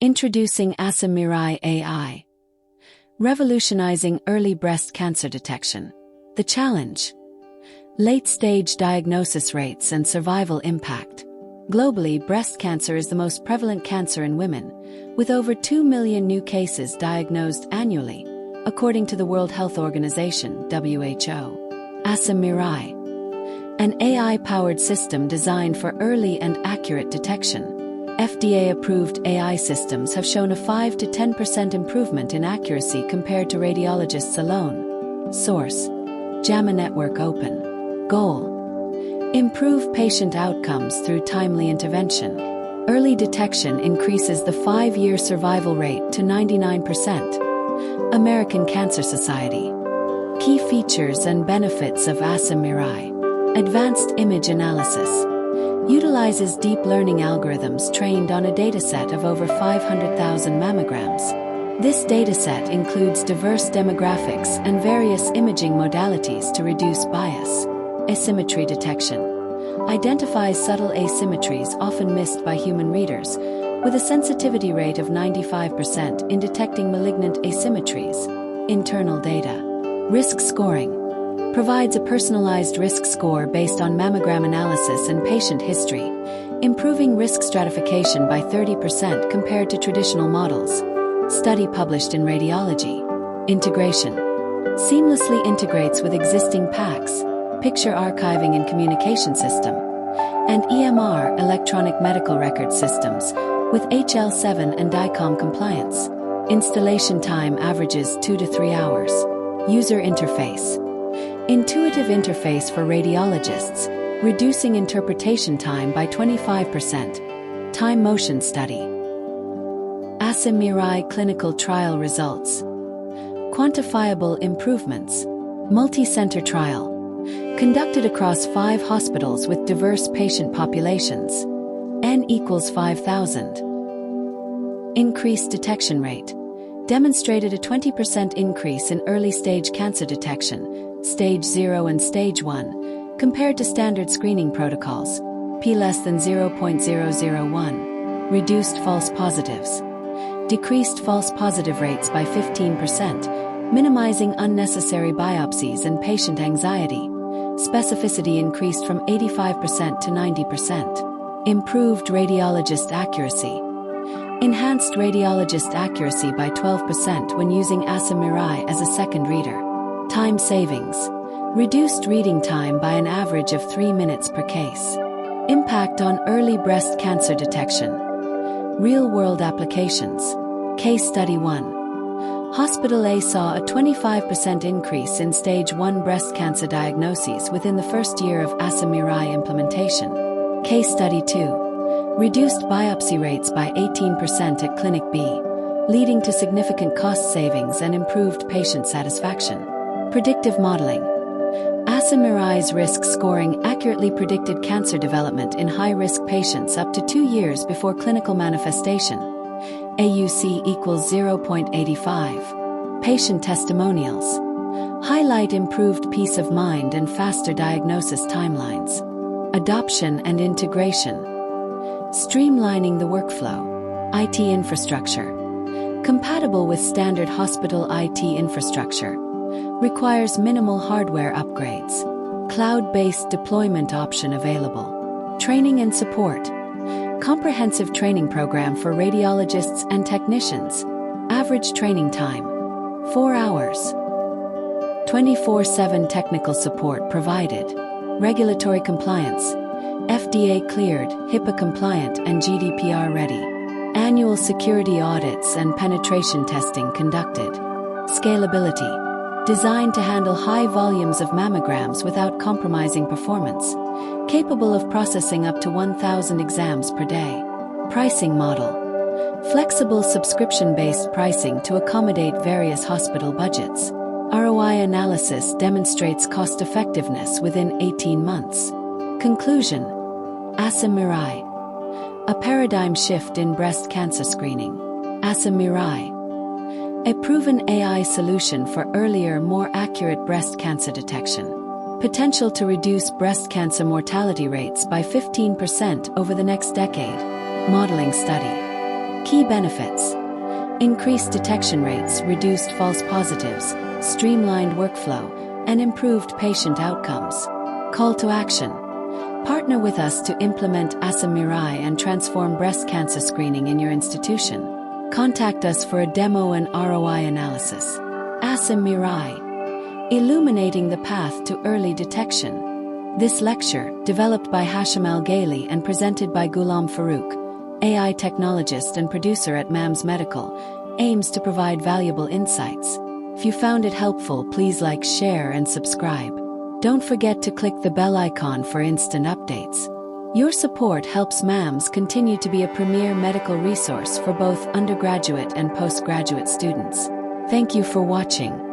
Introducing AsymMirai AI. Revolutionizing early breast cancer detection. The challenge: late-stage diagnosis rates and survival impact. Globally, breast cancer is the most prevalent cancer in women, with over 2 million new cases diagnosed annually, according to the World Health Organization (WHO). AsymMirai, an AI-powered system designed for early and accurate detection. FDA-approved AI systems have shown a 5 to 10% improvement in accuracy compared to radiologists alone. Source: JAMA Network Open. Goal: improve patient outcomes through timely intervention. Early detection increases the 5-year survival rate to 99%. American Cancer Society. Key features and benefits of AsymMirai. Advanced image analysis. Utilizes deep learning algorithms trained on a dataset of over 500,000 mammograms. This dataset includes diverse demographics and various imaging modalities to reduce bias. Asymmetry detection. Identifies subtle asymmetries often missed by human readers, with a sensitivity rate of 95% in detecting malignant asymmetries. Internal data. Risk scoring. Provides a personalized risk score based on mammogram analysis and patient history, improving risk stratification by 30% compared to traditional models. Study published in Radiology. Integration. Seamlessly integrates with existing PACS, picture archiving and communication system, and EMR, electronic medical record systems, with HL7 and DICOM compliance. Installation time averages 2 to 3 hours. User interface. Intuitive interface for radiologists, reducing interpretation time by 25%. Time motion study. AsymMirai clinical trial results. Quantifiable improvements. Multi-center trial. Conducted across 5 hospitals with diverse patient populations. N equals 5,000. Increased detection rate. Demonstrated a 20% increase in early-stage cancer detection, Stage 0 and Stage 1, compared to standard screening protocols, p less than 0.001. Reduced false positives. Decreased false positive rates by 15%, minimizing unnecessary biopsies and patient anxiety. Specificity increased from 85% to 90%. Improved radiologist accuracy. Enhanced radiologist accuracy by 12% when using AsymMirai as a second reader. Time savings. Reduced reading time by an average of 3 minutes per case. Impact on early breast cancer detection. Real-world applications. Case Study 1. Hospital A saw a 25% increase in Stage 1 breast cancer diagnoses within the first year of AsymMirai implementation. Case Study 2. Reduced biopsy rates by 18% at Clinic B, leading to significant cost savings and improved patient satisfaction. Predictive modeling. AsymMirai's risk scoring accurately predicted cancer development in high-risk patients up to 2 years before clinical manifestation. AUC equals 0.85. Patient testimonials. Highlight improved peace of mind and faster diagnosis timelines. Adoption and integration. Streamlining the workflow. IT infrastructure. Compatible with standard hospital IT infrastructure. Requires minimal hardware upgrades. Cloud-based deployment option available. Training and support. Comprehensive training program for radiologists and technicians. Average training time: 4 hours. 24/7 technical support provided. Regulatory compliance. FDA cleared, HIPAA compliant and GDPR ready. Annual security audits and penetration testing conducted. Scalability. Designed to handle high volumes of mammograms without compromising performance. Capable of processing up to 1,000 exams per day. Pricing model. Flexible subscription-based pricing to accommodate various hospital budgets. ROI analysis demonstrates cost-effectiveness within 18 months. Conclusion. AsymMirai. A paradigm shift in breast cancer screening. AsymMirai. A proven AI solution for earlier, more accurate breast cancer detection. Potential to reduce breast cancer mortality rates by 15% over the next decade. Modeling study. Key benefits: increased detection rates, reduced false positives, streamlined workflow, and improved patient outcomes. Call to action: partner with us to implement AsymMirai and transform breast cancer screening in your institution. Contact us for a demo and ROI analysis. AsymMirai, illuminating the path to early detection. This lecture, developed by Hashim Al-Gaili and presented by Ghulam Farouk, AI technologist and producer at Maams Medical, aims to provide valuable insights. If you found it helpful, please like, share, and subscribe. Don't forget to click the bell icon for instant updates. Your support helps Maams continue to be a premier medical resource for both undergraduate and postgraduate students. Thank you for watching.